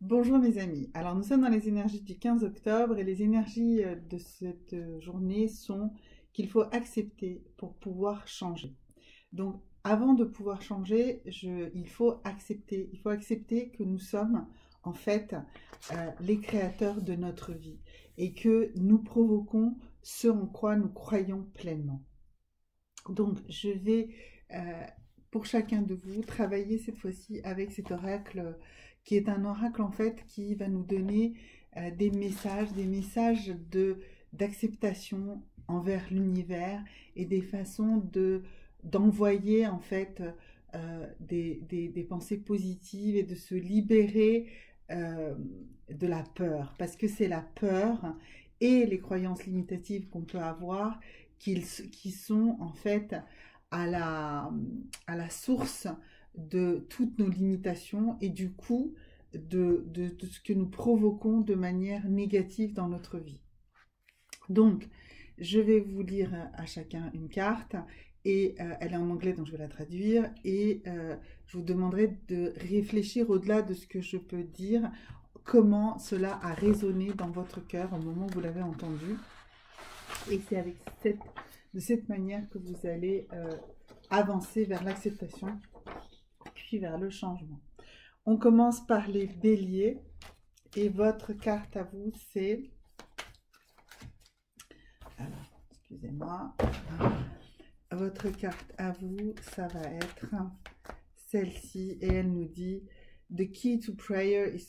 Bonjour mes amis, alors nous sommes dans les énergies du 15 octobre et les énergies de cette journée sont qu'il faut accepter pour pouvoir changer. Donc avant de pouvoir changer, il faut accepter que nous sommes en fait les créateurs de notre vie et que nous provoquons ce en quoi nous croyons pleinement. Donc je vais pour chacun de vous travailler cette fois-ci avec cet oracle qui est un oracle en fait qui va nous donner des messages d'acceptation envers l'univers et des façons d'envoyer en fait des pensées positives et de se libérer euh, de la peur. Parce que c'est la peur et les croyances limitatives qu'on peut avoir qui sont en fait à à la source de toutes nos limitations et du coup de ce que nous provoquons de manière négative dans notre vie. Donc, je vais vous lire à chacun une carte et elle est en anglais donc je vais la traduire et je vous demanderai de réfléchir au-delà de ce que je peux dire, comment cela a résonné dans votre cœur au moment où vous l'avez entendu. Et c'est de cette manière que vous allez avancer vers l'acceptation, puis vers le changement. On commence par les béliers. Et votre carte à vous, c'est... Alors, excusez-moi. Votre carte à vous, ça va être celle-ci. Et elle nous dit... The key to prayer is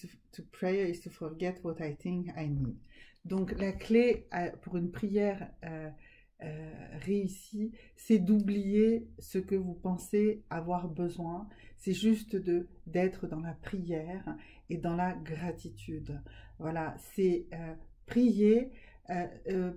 to forget what I think I need. Donc, la clé pour une prière réussie, c'est d'oublier ce que vous pensez avoir besoin. C'est juste d'être dans la prière et dans la gratitude. Voilà, c'est prier.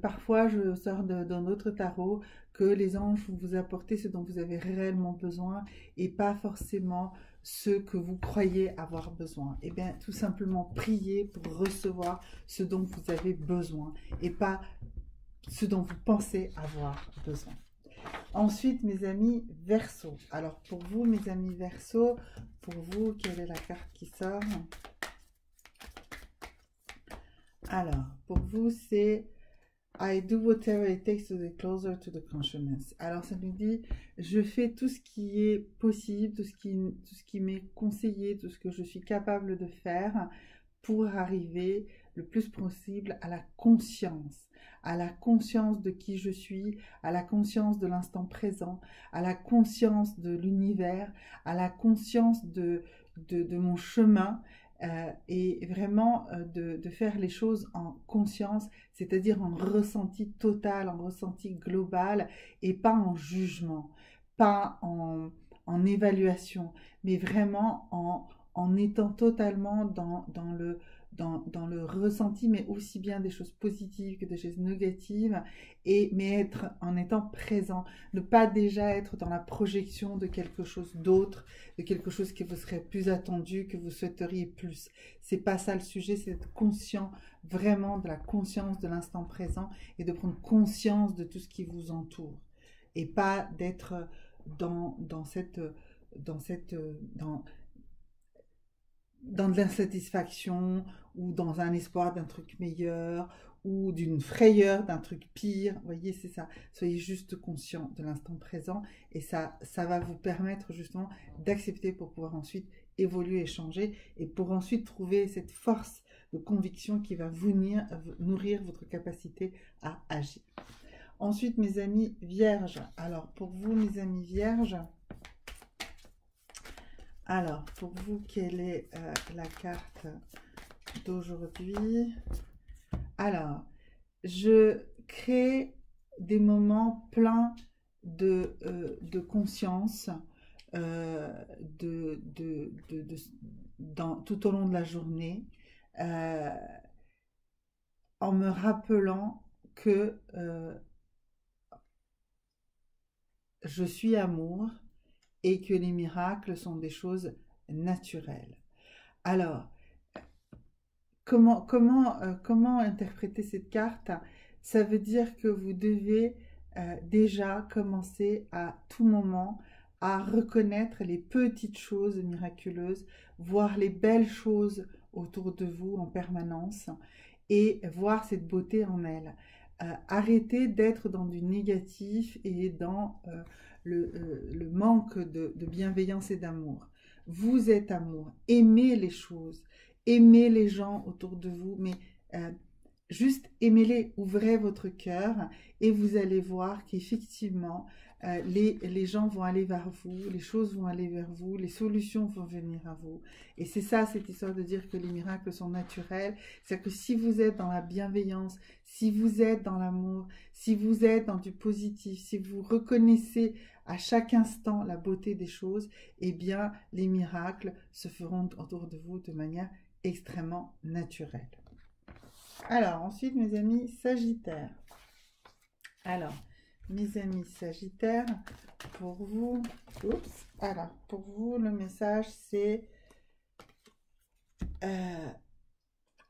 Parfois, je sors d'un autre tarot que les anges vont vous apporter ce dont vous avez réellement besoin et pas forcément ce que vous croyez avoir besoin. Eh bien, tout simplement prier pour recevoir ce dont vous avez besoin et pas ce dont vous pensez avoir besoin. Ensuite, mes amis Verseau. Alors, pour vous, mes amis Verseau, pour vous, quelle est la carte qui sort? Alors, pour vous, c'est I do whatever it takes to get closer to the consciousness. Alors, ça nous dit, je fais tout ce qui est possible, tout ce qui m'est conseillé, tout ce que je suis capable de faire pour arriver le plus possible à la conscience de qui je suis, à la conscience de l'instant présent, à la conscience de l'univers, à la conscience de mon chemin. Et vraiment de faire les choses en conscience, c'est-à-dire en ressenti total, en ressenti global et pas en jugement, pas en évaluation, mais vraiment en étant totalement dans le ressenti, mais aussi bien des choses positives que des choses négatives, mais en étant présent, ne pas déjà être dans la projection de quelque chose d'autre, de quelque chose qui vous serait plus attendu, que vous souhaiteriez plus. C'est pas ça le sujet, c'est d'être conscient vraiment de la conscience de l'instant présent et de prendre conscience de tout ce qui vous entoure et pas d'être dans cette dans cette dans dans de l'insatisfaction ou dans un espoir d'un truc meilleur ou d'une frayeur d'un truc pire. Vous voyez, c'est ça. Soyez juste conscient de l'instant présent et ça va vous permettre justement d'accepter pour pouvoir ensuite évoluer et changer et pour ensuite trouver cette force de conviction qui va nourrir votre capacité à agir. Ensuite, mes amis vierges. Alors, pour vous, mes amis vierges, alors, pour vous, quelle est la carte d'aujourd'hui? Alors, je crée des moments pleins de conscience de, tout au long de la journée, euh, en me rappelant que je suis amour et que les miracles sont des choses naturelles. Alors, comment interpréter cette carte? Ça veut dire que vous devez déjà commencer à tout moment à reconnaître les petites choses miraculeuses, voir les belles choses autour de vous en permanence et voir cette beauté en elles. Arrêtez d'être dans du négatif et dans le manque de bienveillance et d'amour. Vous êtes amour, aimez les choses, aimez les gens autour de vous, mais juste aimez-les, ouvrez votre cœur et vous allez voir qu'effectivement, les gens vont aller vers vous, les choses vont aller vers vous, les solutions vont venir à vous. Et c'est ça, cette histoire de dire que les miracles sont naturels. C'est que si vous êtes dans la bienveillance, si vous êtes dans l'amour, si vous êtes dans du positif, si vous reconnaissez à chaque instant la beauté des choses, eh bien, les miracles se feront autour de vous de manière extrêmement naturelle. Alors, ensuite, mes amis Sagittaires. Alors, mes amis Sagittaires, pour vous, pour vous, le message, c'est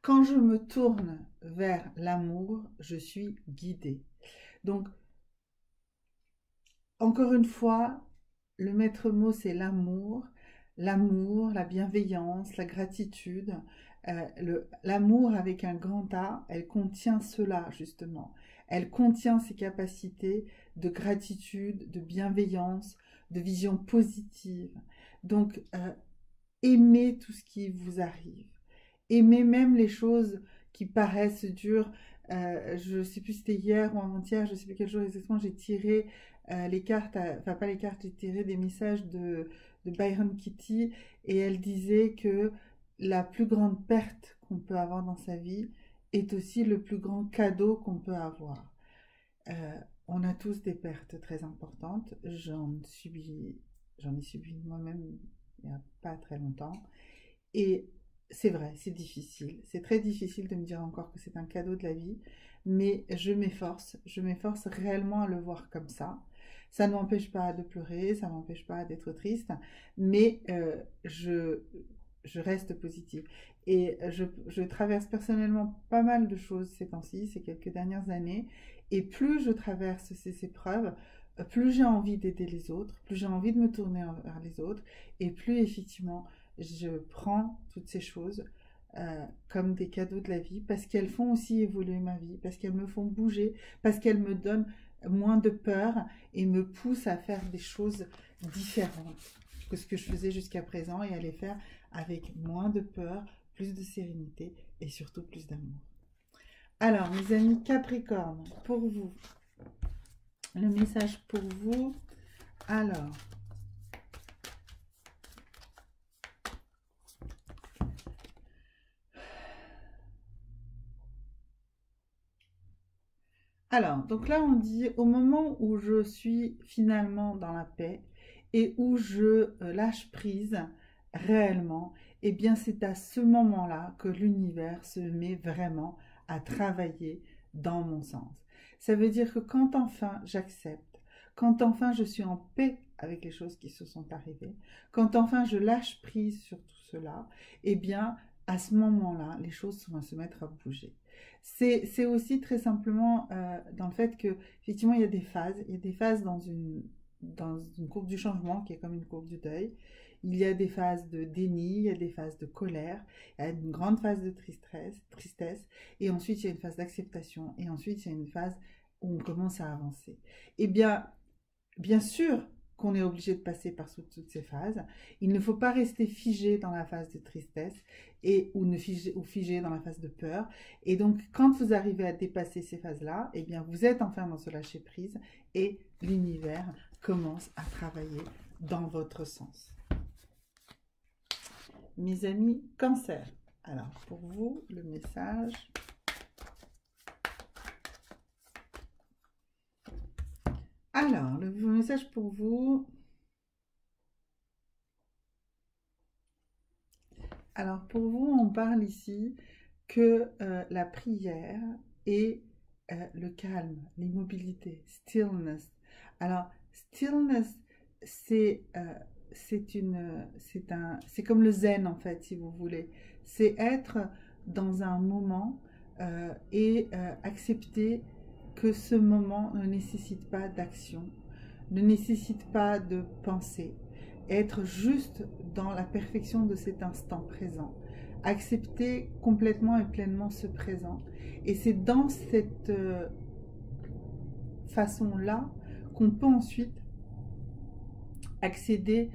quand je me tourne vers l'amour, je suis guidée. Donc, encore une fois, le maître mot, c'est l'amour. L'amour, la bienveillance, la gratitude. L'amour avec un grand A, elle contient cela, justement. Elle contient ces capacités de gratitude, de bienveillance, de vision positive. Donc, aimez tout ce qui vous arrive. Aimez même les choses qui paraissent dures. Je ne sais plus si c'était hier ou avant-hier, je ne sais plus quel jour exactement, j'ai tiré les cartes, enfin pas les cartes, j'ai tiré des messages de Byron Katie et elle disait que la plus grande perte qu'on peut avoir dans sa vie est aussi le plus grand cadeau qu'on peut avoir. On a tous des pertes très importantes, j'en ai subi moi-même il n'y a pas très longtemps et c'est vrai, c'est difficile. C'est très difficile de me dire encore que c'est un cadeau de la vie, mais je m'efforce réellement à le voir comme ça. Ça ne m'empêche pas de pleurer, ça ne m'empêche pas d'être triste, mais je reste positive. Et je traverse personnellement pas mal de choses ces temps-ci, ces quelques dernières années, et plus je traverse ces épreuves, plus j'ai envie d'aider les autres, plus j'ai envie de me tourner vers les autres, et plus effectivement je prends toutes ces choses comme des cadeaux de la vie parce qu'elles font aussi évoluer ma vie, parce qu'elles me font bouger, parce qu'elles me donnent moins de peur et me poussent à faire des choses différentes que ce que je faisais jusqu'à présent et à les faire avec moins de peur, plus de sérénité et surtout plus d'amour. Alors, mes amis Capricorne, pour vous, le message pour vous, alors... Alors, donc là, on dit au moment où je suis finalement dans la paix et où je lâche prise réellement, eh bien, c'est à ce moment-là que l'univers se met vraiment à travailler dans mon sens. Ça veut dire que quand enfin j'accepte, quand enfin je suis en paix avec les choses qui se sont arrivées, quand enfin je lâche prise sur tout cela, eh bien, à ce moment-là, les choses vont se mettre à bouger. C'est aussi très simplement dans le fait que, effectivement, il y a des phases dans une courbe du changement qui est comme une courbe du deuil. Il y a des phases de déni, il y a des phases de colère, il y a une grande phase de tristesse, et ensuite il y a une phase d'acceptation, et ensuite il y a une phase où on commence à avancer. Eh bien sûr qu'on est obligé de passer par toutes ces phases. Il ne faut pas rester figé dans la phase de tristesse ou figé dans la phase de peur. Et donc, quand vous arrivez à dépasser ces phases-là, eh bien, vous êtes enfin dans ce lâcher-prise et l'univers commence à travailler dans votre sens. Mes amis Cancer, alors pour vous, le message... Alors, le message pour vous. Alors, pour vous, on parle ici que la prière et le calme, l'immobilité, stillness. Alors, stillness, c'est comme le zen en fait, si vous voulez. C'est être dans un moment et accepter que ce moment ne nécessite pas d'action, ne nécessite pas de pensée, être juste dans la perfection de cet instant présent, accepter complètement et pleinement ce présent. Et c'est dans cette façon-là qu'on peut ensuite accéder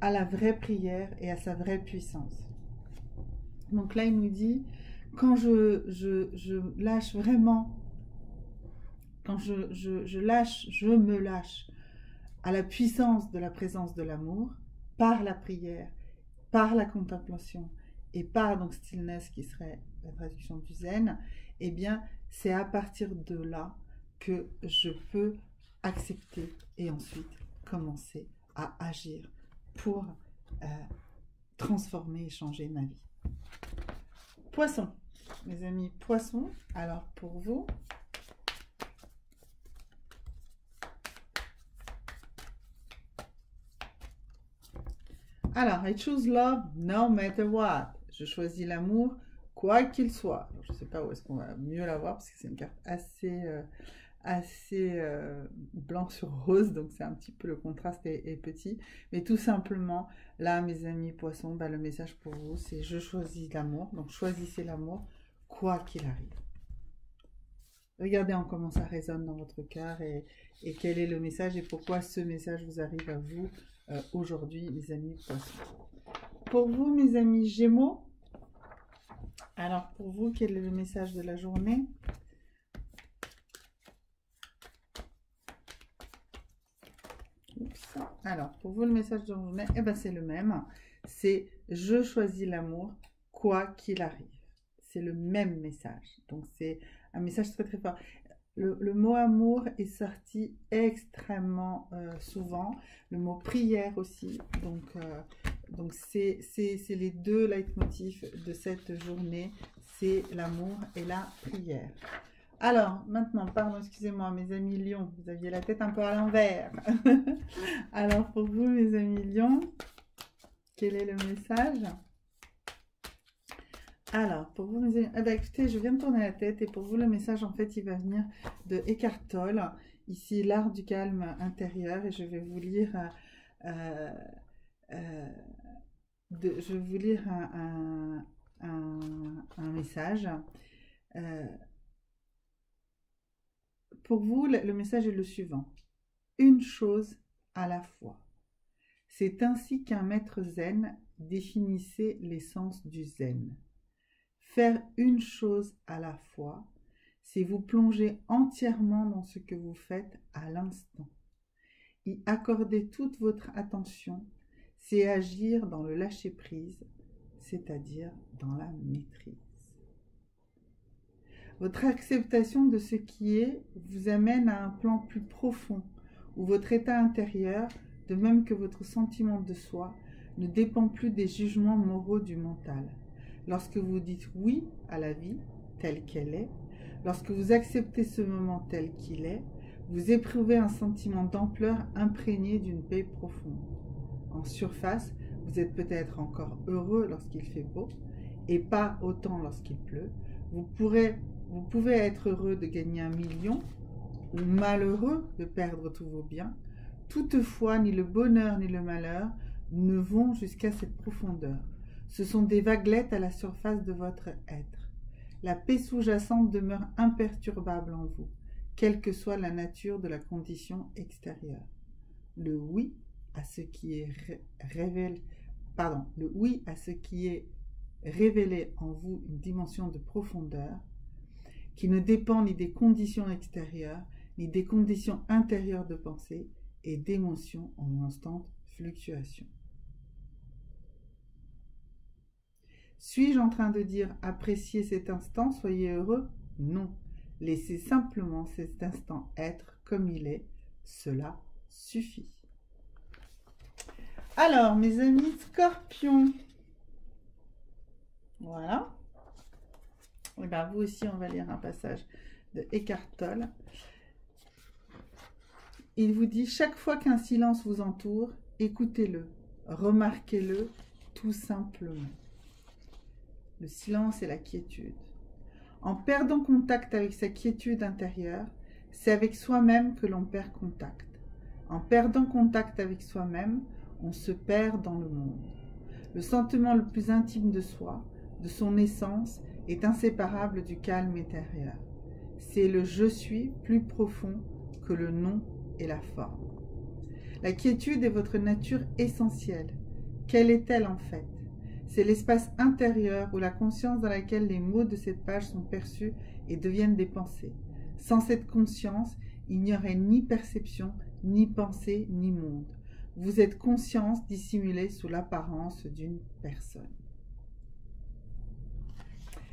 à la vraie prière et à sa vraie puissance. Donc là, il nous dit, quand je lâche vraiment, quand je me lâche à la puissance de la présence de l'amour, par la prière, par la contemplation et par donc stillness qui serait la traduction du zen, eh bien c'est à partir de là que je peux accepter et ensuite commencer à agir pour transformer et changer ma vie. Poisson, mes amis, poisson, alors pour vous, alors, I choose love no matter what. Je choisis l'amour, quoi qu'il soit. Alors, je ne sais pas où est-ce qu'on va mieux la voir, parce que c'est une carte assez blanc sur rose, donc c'est un petit peu le contraste est petit. Mais tout simplement, là, mes amis poissons, bah, le message pour vous, c'est je choisis l'amour. Donc, choisissez l'amour, quoi qu'il arrive. Regardez en comment ça résonne dans votre cœur et quel est le message et pourquoi ce message vous arrive à vous aujourd'hui, mes amis poissons. Pour vous, mes amis gémeaux, alors pour vous, quel est le message de la journée? Oups. Alors, pour vous, le message de la journée, eh ben, c'est le même. C'est « Je choisis l'amour, quoi qu'il arrive ». C'est le même message. Donc, c'est un message très, très fort. Le mot amour est sorti extrêmement souvent. Le mot prière aussi. Donc c'est les deux leitmotifs de cette journée. C'est l'amour et la prière. Alors, maintenant, pardon, excusez-moi, mes amis lions. Vous aviez la tête un peu à l'envers. Alors, pour vous, mes amis lions, quel est le message ? Alors, pour vous, mes amis, ah bah, écoutez, je viens de tourner la tête et pour vous, le message, en fait, il va venir de Eckhart Tolle, ici, l'art du calme intérieur, et je vais vous lire, je vais vous lire un message. Pour vous, le message est le suivant. Une chose à la fois. C'est ainsi qu'un maître zen définissait l'essence du zen. Faire une chose à la fois, c'est vous plonger entièrement dans ce que vous faites à l'instant. Y accorder toute votre attention, c'est agir dans le lâcher-prise, c'est-à-dire dans la maîtrise. Votre acceptation de ce qui est vous amène à un plan plus profond, où votre état intérieur, de même que votre sentiment de soi, ne dépend plus des jugements moraux du mental. Lorsque vous dites oui à la vie telle qu'elle est, lorsque vous acceptez ce moment tel qu'il est, vous éprouvez un sentiment d'ampleur imprégné d'une paix profonde. En surface, vous êtes peut-être encore heureux lorsqu'il fait beau et pas autant lorsqu'il pleut. Vous pouvez être heureux de gagner 1 million ou malheureux de perdre tous vos biens. Toutefois, ni le bonheur ni le malheur ne vont jusqu'à cette profondeur. Ce sont des vaguelettes à la surface de votre être. La paix sous-jacente demeure imperturbable en vous, quelle que soit la nature de la condition extérieure. Le oui à ce qui est révélé en vous une dimension de profondeur qui ne dépend ni des conditions extérieures, ni des conditions intérieures de pensée et d'émotions en constante fluctuation. Suis-je en train de dire « appréciez cet instant, soyez heureux » ? Non. Laissez simplement cet instant être comme il est. Cela suffit. Alors, mes amis scorpions. Voilà. Et bien, vous aussi, on va lire un passage de Eckhart Tolle. Il vous dit « Chaque fois qu'un silence vous entoure, écoutez-le, remarquez-le tout simplement. » Le silence et la quiétude. En perdant contact avec sa quiétude intérieure, c'est avec soi-même que l'on perd contact. En perdant contact avec soi-même, on se perd dans le monde. Le sentiment le plus intime de soi, de son essence est inséparable du calme intérieur. C'est le « je suis » plus profond que le « non » et la forme. La quiétude est votre nature essentielle. Quelle est-elle en fait? C'est l'espace intérieur ou la conscience dans laquelle les mots de cette page sont perçus et deviennent des pensées. Sans cette conscience, il n'y aurait ni perception, ni pensée, ni monde. Vous êtes conscience dissimulée sous l'apparence d'une personne.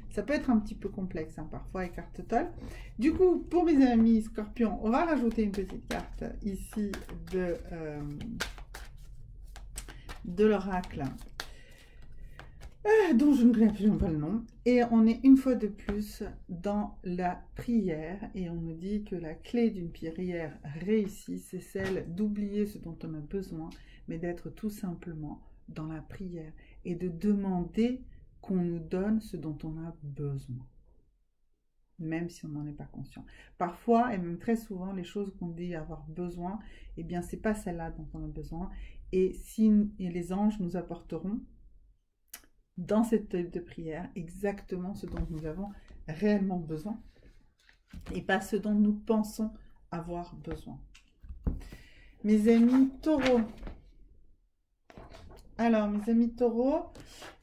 Ça peut être un petit peu complexe, hein, parfois, avec carte Total. Du coup, pour mes amis Scorpions, on va rajouter une petite carte ici de l'oracle, dont je ne connais absolument pas le nom. Et on est une fois de plus dans la prière. Et on nous dit que la clé d'une prière réussie, c'est celle d'oublier ce dont on a besoin, mais d'être tout simplement dans la prière et de demander qu'on nous donne ce dont on a besoin, même si on n'en est pas conscient. Parfois, et même très souvent, les choses qu'on dit avoir besoin, eh bien, c'est pas celle-là dont on a besoin. Et les anges nous apporteront dans cette table de prière exactement ce dont nous avons réellement besoin et pas ce dont nous pensons avoir besoin. Mes amis taureaux. Alors, mes amis taureaux,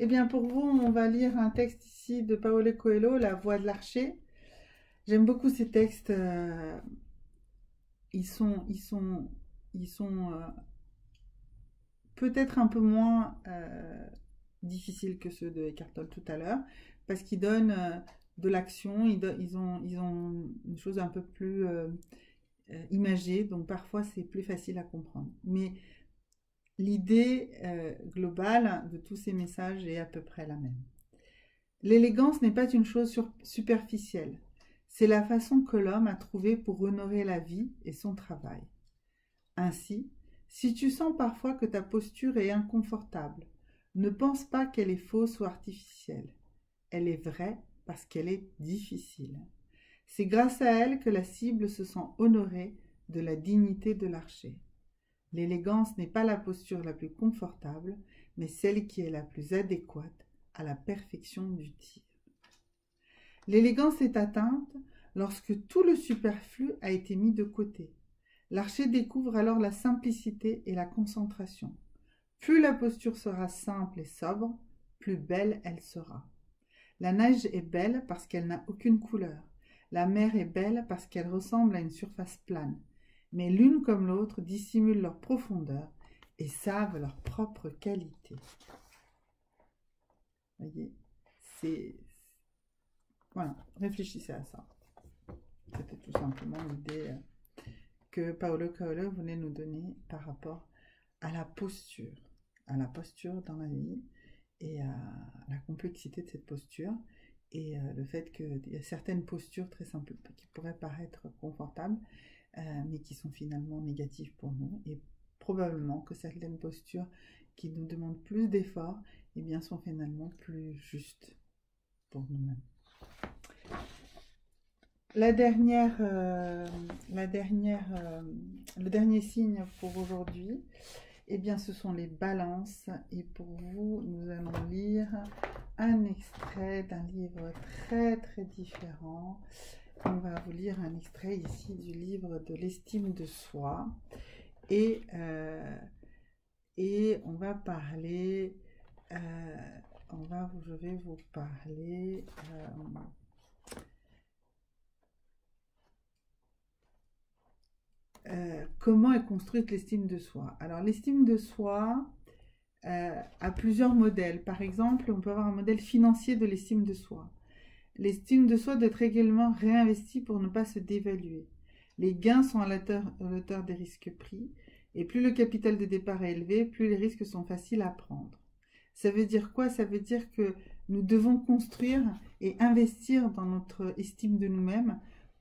eh bien pour vous, on va lire un texte ici de Paulo Coelho, La Voix de l'Archer. J'aime beaucoup ces textes. Ils sont peut-être un peu moins difficiles que ceux de Eckhart Tolle tout à l'heure, parce qu'ils donnent de l'action, ils ont une chose un peu plus imagée, donc parfois c'est plus facile à comprendre. Mais l'idée globale de tous ces messages est à peu près la même. L'élégance n'est pas une chose superficielle. C'est la façon que l'homme a trouvée pour honorer la vie et son travail. Ainsi, si tu sens parfois que ta posture est inconfortable, ne pense pas qu'elle est fausse ou artificielle. Elle est vraie parce qu'elle est difficile. C'est grâce à elle que la cible se sent honorée de la dignité de l'archer. L'élégance n'est pas la posture la plus confortable, mais celle qui est la plus adéquate à la perfection du tir. L'élégance est atteinte lorsque tout le superflu a été mis de côté. L'archer découvre alors la simplicité et la concentration. Plus la posture sera simple et sobre, plus belle elle sera. La neige est belle parce qu'elle n'a aucune couleur. La mer est belle parce qu'elle ressemble à une surface plane. Mais l'une comme l'autre dissimulent leur profondeur et savent leur propre qualité. Voyez, voilà, réfléchissez à ça. C'était tout simplement l'idée que Paulo Coelho voulait nous donner par rapport à la posture dans la vie et à la complexité de cette posture et le fait qu'il y a certaines postures très simples qui pourraient paraître confortables, mais qui sont finalement négatives pour nous, et probablement que certaines postures qui nous demandent plus d'efforts, eh bien, sont finalement plus justes pour nous-mêmes. Le dernier signe pour aujourd'hui, eh bien, ce sont les balances, et pour vous, nous allons lire un extrait d'un livre très très différent. On va vous lire un extrait ici du livre de l'estime de soi et on va parler, je vais vous parler comment est construite l'estime de soi. Alors l'estime de soi a plusieurs modèles. Par exemple, on peut avoir un modèle financier de l'estime de soi. L'estime de soi doit être également réinvestie pour ne pas se dévaluer. Les gains sont à la hauteur des risques pris, et plus le capital de départ est élevé, plus les risques sont faciles à prendre. Ça veut dire quoi? Ça veut dire que nous devons construire et investir dans notre estime de nous-mêmes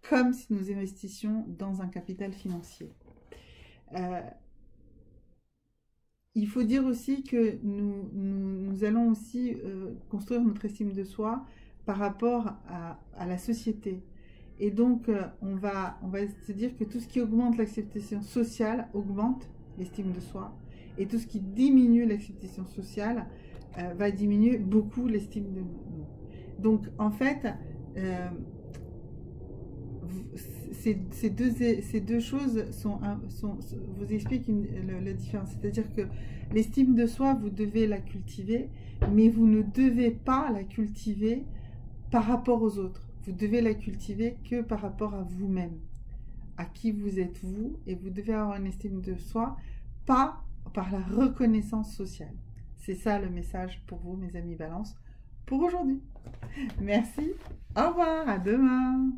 comme si nous investissions dans un capital financier. Il faut dire aussi que nous allons aussi construire notre estime de soi par rapport à la société. Et donc, on va se dire que tout ce qui augmente l'acceptation sociale augmente l'estime de soi. Et tout ce qui diminue l'acceptation sociale va diminuer beaucoup l'estime de nous. Donc, en fait, ces deux choses vous expliquent la différence. C'est-à-dire que l'estime de soi, vous devez la cultiver, mais vous ne devez pas la cultiver par rapport aux autres. Vous devez la cultiver que par rapport à vous-même, à qui vous êtes vous, et vous devez avoir une estime de soi, pas par la reconnaissance sociale. C'est ça le message pour vous, mes amis Balance, pour aujourd'hui. Merci, au revoir, à demain.